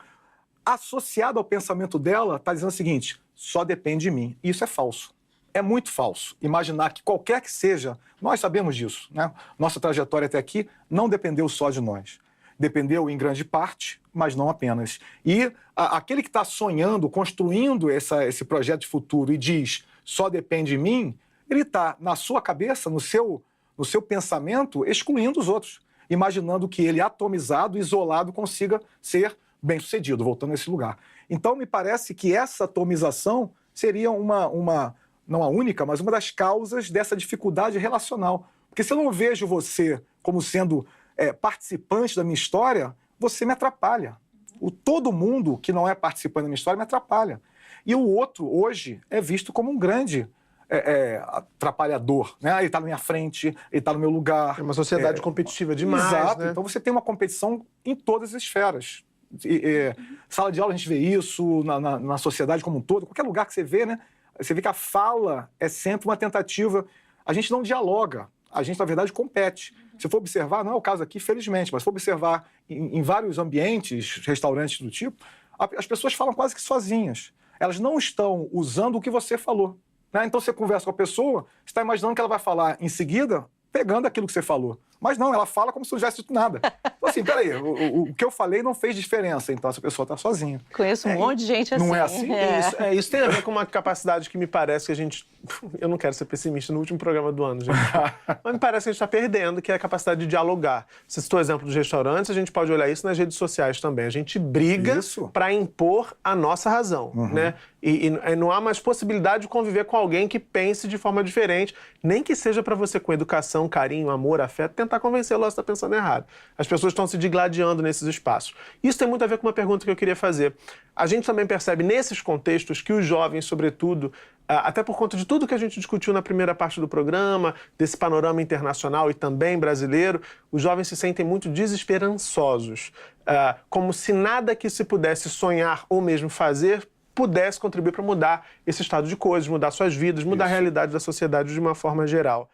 associado ao pensamento dela, está dizendo o seguinte, só depende de mim. E isso é falso. É muito falso. Imaginar que qualquer que seja, nós sabemos disso, né? Nossa trajetória até aqui não dependeu só de nós. Dependeu em grande parte, mas não apenas. E aquele que está sonhando, construindo esse projeto de futuro e diz, só depende de mim, ele está na sua cabeça, no seu pensamento, excluindo os outros. Imaginando que ele, atomizado, isolado, consiga ser bem-sucedido, voltando a esse lugar. Então, me parece que essa atomização seria não a única, mas uma das causas dessa dificuldade relacional. Porque se eu não vejo você como sendo participante da minha história, você me atrapalha. Todo mundo que não é participante da minha história me atrapalha. E o outro, hoje, é visto como um grande atrapalhador. Né? Ele está na minha frente, ele está no meu lugar. É uma sociedade competitiva demais. Exato. Né? Então você tem uma competição em todas as esferas. Sala de aula a gente vê isso, na sociedade como um todo, qualquer lugar que você vê, né? Você vê que a fala é sempre uma tentativa. A gente não dialoga, a gente, na verdade, compete. Se for observar, não é o caso aqui, felizmente, mas se for observar em vários ambientes, restaurantes do tipo, as pessoas falam quase que sozinhas. Elas não estão usando o que você falou. Né? Então, você conversa com a pessoa, você está imaginando que ela vai falar em seguida, pegando aquilo que você falou. Mas não, ela fala como se não tivesse dito nada. Então, assim, peraí, o que eu falei não fez diferença, então essa pessoa está sozinha. Conheço um monte de gente assim. Não é assim? Isso tem a ver com uma capacidade que me parece que a gente... Eu não quero ser pessimista no último programa do ano, gente. Mas me parece que a gente está perdendo, que é a capacidade de dialogar. Você citou o exemplo dos restaurantes, a gente pode olhar isso nas redes sociais também. A gente briga para impor a nossa razão, né? E não há mais possibilidade de conviver com alguém que pense de forma diferente, nem que seja para você, com educação, carinho, amor, afeto, tentar convencê-lo a estar pensando errado. As pessoas estão se digladiando nesses espaços. Isso tem muito a ver com uma pergunta que eu queria fazer. A gente também percebe nesses contextos que os jovens, sobretudo, até por conta de tudo que a gente discutiu na primeira parte do programa, desse panorama internacional e também brasileiro, os jovens se sentem muito desesperançosos, como se nada que se pudesse sonhar ou mesmo fazer pudesse contribuir para mudar esse estado de coisas, mudar suas vidas, mudar a realidade da sociedade de uma forma geral.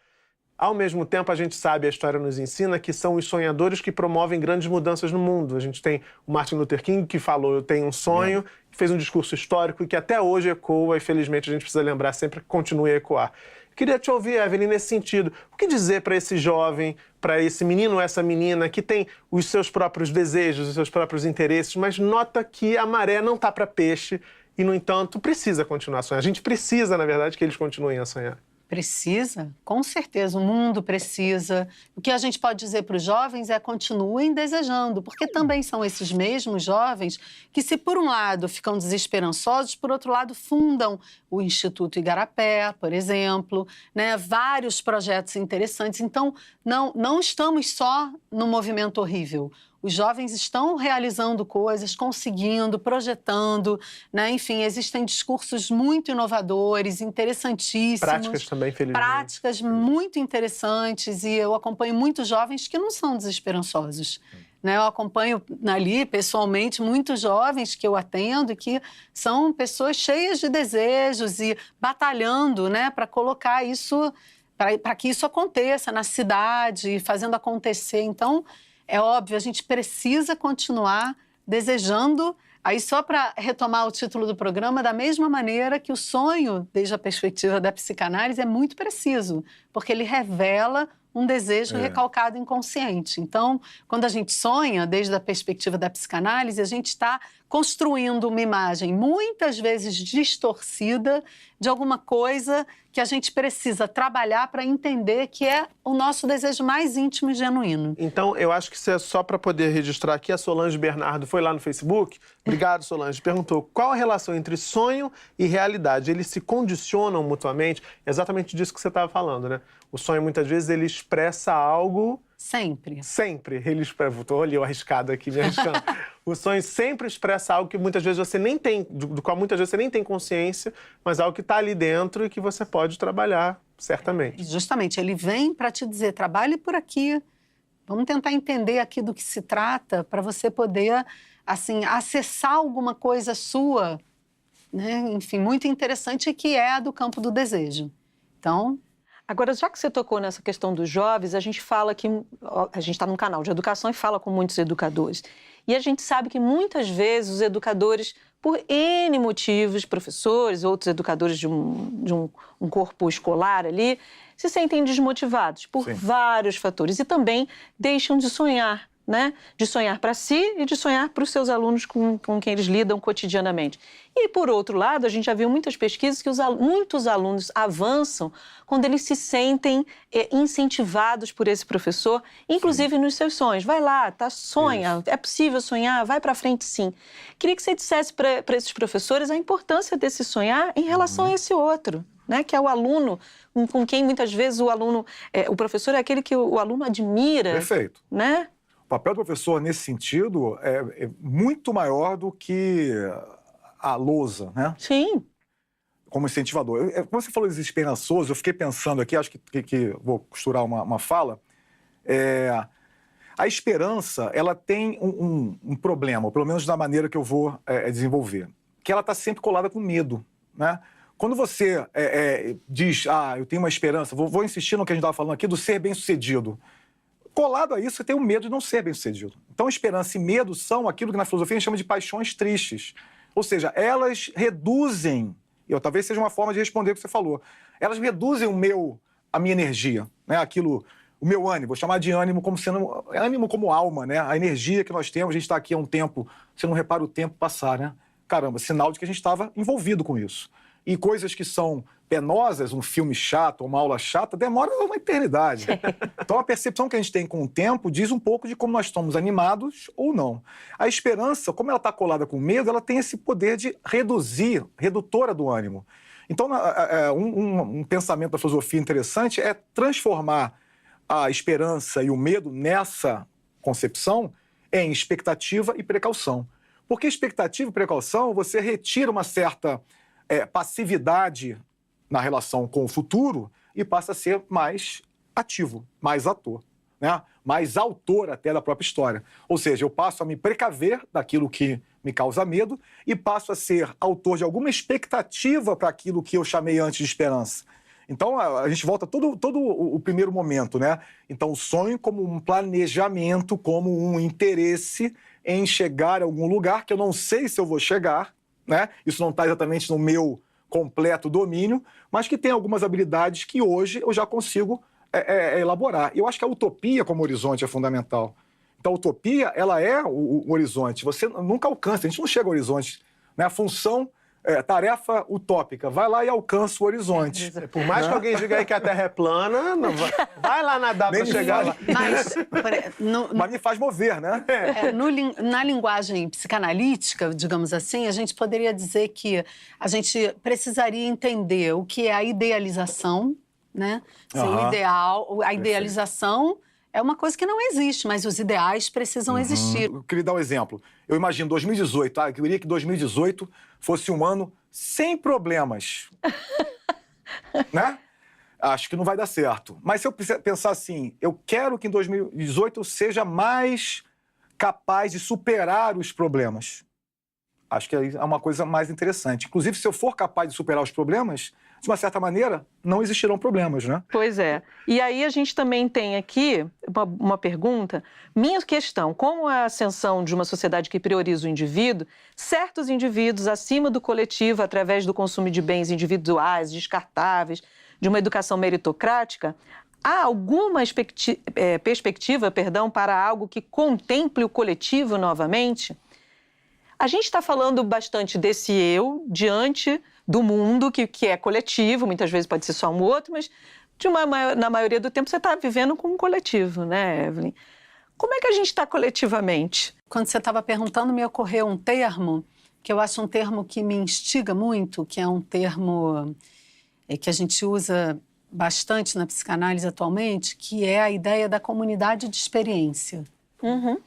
Ao mesmo tempo, a gente sabe, a história nos ensina, que são os sonhadores que promovem grandes mudanças no mundo. A gente tem o Martin Luther King, que falou, eu tenho um sonho, que fez um discurso histórico e que até hoje ecoa, e felizmente a gente precisa lembrar sempre que continue a ecoar. Queria te ouvir, Evelyn, nesse sentido. O que dizer para esse jovem, para esse menino ou essa menina que tem os seus próprios desejos, os seus próprios interesses, mas nota que a maré não está para peixe e, no entanto, precisa continuar a sonhar. A gente precisa, na verdade, que eles continuem a sonhar. Precisa, com certeza, o mundo precisa. O que a gente pode dizer para os jovens é continuem desejando, porque também são esses mesmos jovens que, se por um lado ficam desesperançosos, por outro lado fundam o Instituto Igarapé, por exemplo, né? Vários projetos interessantes. Então, não estamos só no movimento horrível. Os jovens estão realizando coisas, conseguindo, projetando, né? Enfim, existem discursos muito inovadores, interessantíssimos. Práticas também, felizmente. Práticas muito interessantes, e eu acompanho muitos jovens que não são desesperançosos. Né? Eu acompanho ali, pessoalmente, muitos jovens que eu atendo e que são pessoas cheias de desejos e batalhando, né, para colocar isso para que isso aconteça na cidade, fazendo acontecer. Então, é óbvio, a gente precisa continuar desejando. Aí, só para retomar o título do programa, da mesma maneira que o sonho, desde a perspectiva da psicanálise, é muito preciso, porque ele revela um desejo recalcado inconsciente. Então, quando a gente sonha, desde a perspectiva da psicanálise, a gente está construindo uma imagem muitas vezes distorcida de alguma coisa que a gente precisa trabalhar para entender que é o nosso desejo mais íntimo e genuíno. Então, eu acho que isso é só para poder registrar aqui. A Solange Bernardo foi lá no Facebook. Obrigado, Solange. Perguntou qual a relação entre sonho e realidade. Eles se condicionam mutuamente? É exatamente disso que você estava falando, né? O sonho, muitas vezes, ele expressa algo... Sempre. Sempre. Ele expressa... Estou ali, arriscado aqui, me arriscando. O sonho sempre expressa algo que muitas vezes você nem tem, do qual muitas vezes você nem tem consciência, mas algo que está ali dentro e que você pode trabalhar, certamente. Justamente, ele vem para te dizer, trabalhe por aqui, vamos tentar entender aqui do que se trata, para você poder, assim, acessar alguma coisa sua, né? Enfim, muito interessante, que é a do campo do desejo. Então... Agora, já que você tocou nessa questão dos jovens, a gente fala que... A gente está num canal de educação e fala com muitos educadores. E a gente sabe que muitas vezes os educadores, por N motivos, professores, outros educadores de um corpo escolar ali, se sentem desmotivados por vários fatores e também deixam de sonhar, né? De sonhar para si e de sonhar para os seus alunos com quem eles lidam cotidianamente. E, por outro lado, a gente já viu muitas pesquisas que muitos alunos avançam quando eles se sentem incentivados por esse professor, inclusive nos seus sonhos. Vai lá, tá, sonha, é possível sonhar, vai para frente sim. Queria que você dissesse para esses professores a importância desse sonhar em relação a esse outro, né? Que é o aluno, com quem muitas vezes o professor é aquele que o aluno admira. Perfeito. Né? O papel do professor, nesse sentido, é muito maior do que a lousa, né? Sim. Como incentivador. Quando você falou desesperançoso, eu fiquei pensando aqui, acho que vou costurar uma fala. A esperança, ela tem um problema, ou pelo menos da maneira que eu vou desenvolver, que ela está sempre colada com medo, né? Quando você diz, eu tenho uma esperança, vou insistir no que a gente estava falando aqui, do ser bem-sucedido. Colado a isso, você tem o medo de não ser bem-sucedido. Então, esperança e medo são aquilo que na filosofia a gente chama de paixões tristes. Ou seja, elas reduzem, talvez seja uma forma de responder o que você falou, elas reduzem a minha energia, né? O meu ânimo, vou chamar de ânimo como sendo ânimo como alma, né? A energia que nós temos, a gente está aqui há um tempo, você não repara o tempo passar, né? Caramba, sinal de que a gente estava envolvido com isso. E coisas que são penosas, um filme chato, uma aula chata, demora uma eternidade. Então, a percepção que a gente tem com o tempo diz um pouco de como nós estamos animados ou não. A esperança, como ela está colada com o medo, ela tem esse poder de redutora do ânimo. Então, um pensamento da filosofia interessante é transformar a esperança e o medo nessa concepção em expectativa e precaução. Porque expectativa e precaução, você retira uma certa passividade na relação com o futuro e passa a ser mais ativo, mais ator, né? Mais autor até da própria história. Ou seja, eu passo a me precaver daquilo que me causa medo e passo a ser autor de alguma expectativa para aquilo que eu chamei antes de esperança. Então, a gente volta todo o primeiro momento, né? Então, o sonho como um planejamento, como um interesse em chegar a algum lugar que eu não sei se eu vou chegar, né? Isso não está exatamente no meu completo domínio, mas que tem algumas habilidades que hoje eu já consigo elaborar. Eu acho que a utopia como horizonte é fundamental. Então, a utopia, ela é o horizonte. Você nunca alcança, a gente não chega ao horizonte, né? A função, tarefa utópica, vai lá e alcança o horizonte. Por mais que alguém diga aí que a Terra é plana, não vai lá nadar para chegar lá. Mas me faz mover, né? Na linguagem psicanalítica, digamos assim, a gente poderia dizer que a gente precisaria entender o que é a idealização, né? O ideal, a idealização é uma coisa que não existe, mas os ideais precisam existir. Eu queria dar um exemplo. Eu imagino 2018, eu queria que 2018 fosse um ano sem problemas. Né? Acho que não vai dar certo. Mas se eu pensar assim, eu quero que em 2018 eu seja mais capaz de superar os problemas. Acho que é uma coisa mais interessante. Inclusive, se eu for capaz de superar os problemas, de uma certa maneira, não existirão problemas, né? Pois é. E aí a gente também tem aqui uma pergunta. Minha questão, com a ascensão de uma sociedade que prioriza o indivíduo, certos indivíduos acima do coletivo, através do consumo de bens individuais, descartáveis, de uma educação meritocrática, há alguma perspectiva, para algo que contemple o coletivo novamente? A gente está falando bastante desse eu diante do mundo que é coletivo, muitas vezes pode ser só um outro, mas na maioria do tempo você está vivendo com um coletivo, né, Evelyn? Como é que a gente está coletivamente? Quando você estava perguntando, me ocorreu um termo, que eu acho um termo que me instiga muito, que é um termo que a gente usa bastante na psicanálise atualmente, que é a ideia da comunidade de experiência. Uhum.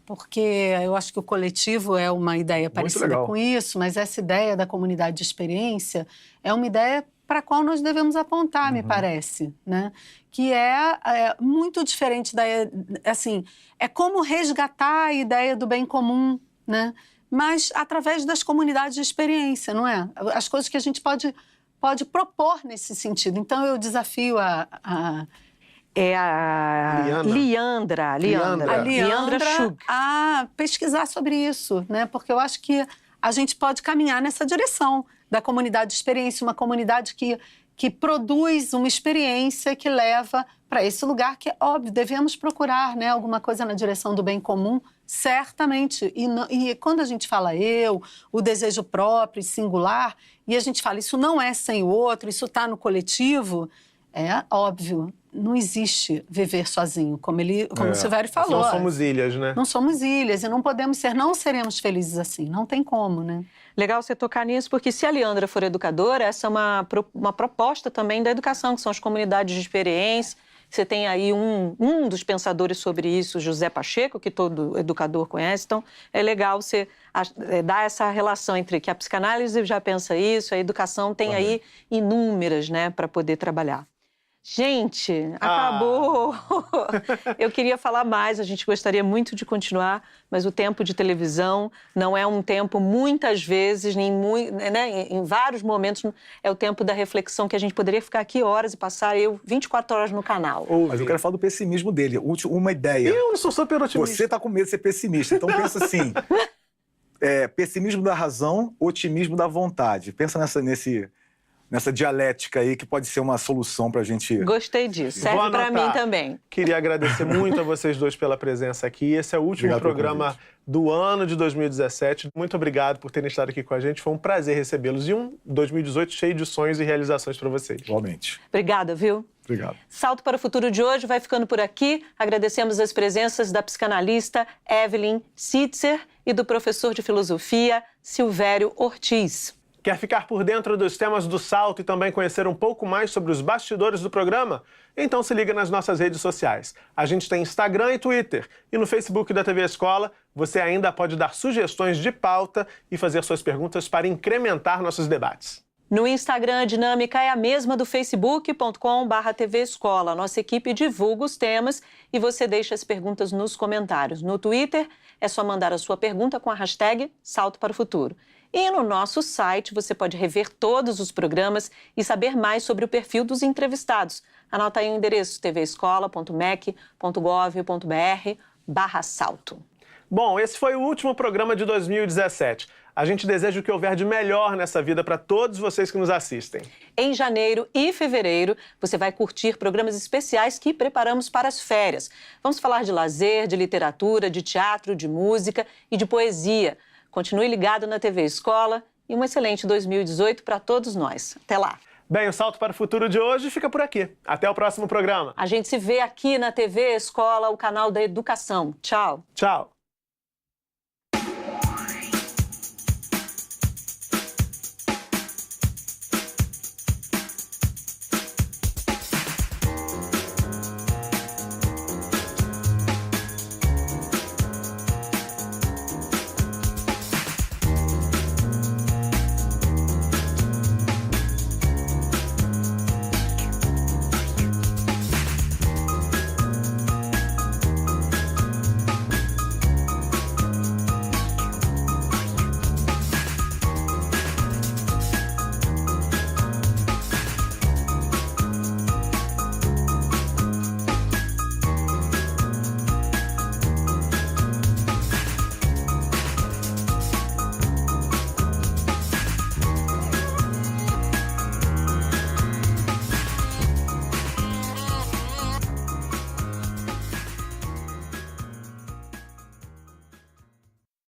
Porque eu acho que o coletivo é uma ideia parecida com isso, mas essa ideia da comunidade de experiência é uma ideia para a qual nós devemos apontar, me parece, né? Que é muito diferente da... Assim, é como resgatar a ideia do bem comum, né? Mas através das comunidades de experiência, não é? As coisas que a gente pode propor nesse sentido. Então, eu desafio É a Leandra Schug a pesquisar sobre isso, né? Porque eu acho que a gente pode caminhar nessa direção da comunidade de experiência, uma comunidade que produz uma experiência que leva para esse lugar que, é óbvio, devemos procurar, né? Alguma coisa na direção do bem comum, certamente. E quando a gente fala o desejo próprio e singular, e a gente fala isso não é sem o outro, isso está no coletivo, é óbvio. Não existe viver sozinho, como o Silvério falou. Não somos ilhas, né? Não somos ilhas e não podemos ser, não seremos felizes assim, não tem como, né? Legal você tocar nisso, porque se a Leandra for educadora, essa é uma proposta também da educação, que são as comunidades de experiência. Você tem aí um dos pensadores sobre isso, José Pacheco, que todo educador conhece. Então, é legal você dar essa relação entre que a psicanálise já pensa isso, a educação tem aí inúmeras, né, para poder trabalhar. Gente, acabou! Eu queria falar mais, a gente gostaria muito de continuar, mas o tempo de televisão não é um tempo, muitas vezes, em vários momentos, é o tempo da reflexão, que a gente poderia ficar aqui horas e passar 24 horas no canal. Mas eu quero falar do pessimismo dele. Uma ideia. Eu não sou super otimista. Você está com medo de ser pessimista, então pensa assim, pessimismo da razão, otimismo da vontade. Pensa nessa dialética aí, que pode ser uma solução para a gente... Gostei disso. Serve para mim também. Queria agradecer muito a vocês dois pela presença aqui. Esse é o último programa do ano de 2017. Muito obrigado por terem estado aqui com a gente. Foi um prazer recebê-los. E um 2018 cheio de sonhos e realizações para vocês. Igualmente. Obrigada, viu? Obrigado. Salto para o Futuro de hoje vai ficando por aqui. Agradecemos as presenças da psicanalista Evelyn Sitzer e do professor de filosofia Silvério Ortiz. Quer ficar por dentro dos temas do Salto e também conhecer um pouco mais sobre os bastidores do programa? Então se liga nas nossas redes sociais. A gente tem Instagram e Twitter. E no Facebook da TV Escola, você ainda pode dar sugestões de pauta e fazer suas perguntas para incrementar nossos debates. No Instagram, a dinâmica é a mesma do facebook.com/TV Escola. Nossa equipe divulga os temas e você deixa as perguntas nos comentários. No Twitter, é só mandar a sua pergunta com a hashtag Salto para o Futuro. E no nosso site você pode rever todos os programas e saber mais sobre o perfil dos entrevistados. Anota aí o endereço tvescola.mec.gov.br/salto. Bom, esse foi o último programa de 2017. A gente deseja o que houver de melhor nessa vida para todos vocês que nos assistem. Em janeiro e fevereiro, você vai curtir programas especiais que preparamos para as férias. Vamos falar de lazer, de literatura, de teatro, de música e de poesia. Continue ligado na TV Escola e um excelente 2018 para todos nós. Até lá! Bem, o Salto para o Futuro de hoje fica por aqui. Até o próximo programa. A gente se vê aqui na TV Escola, o canal da educação. Tchau! Tchau!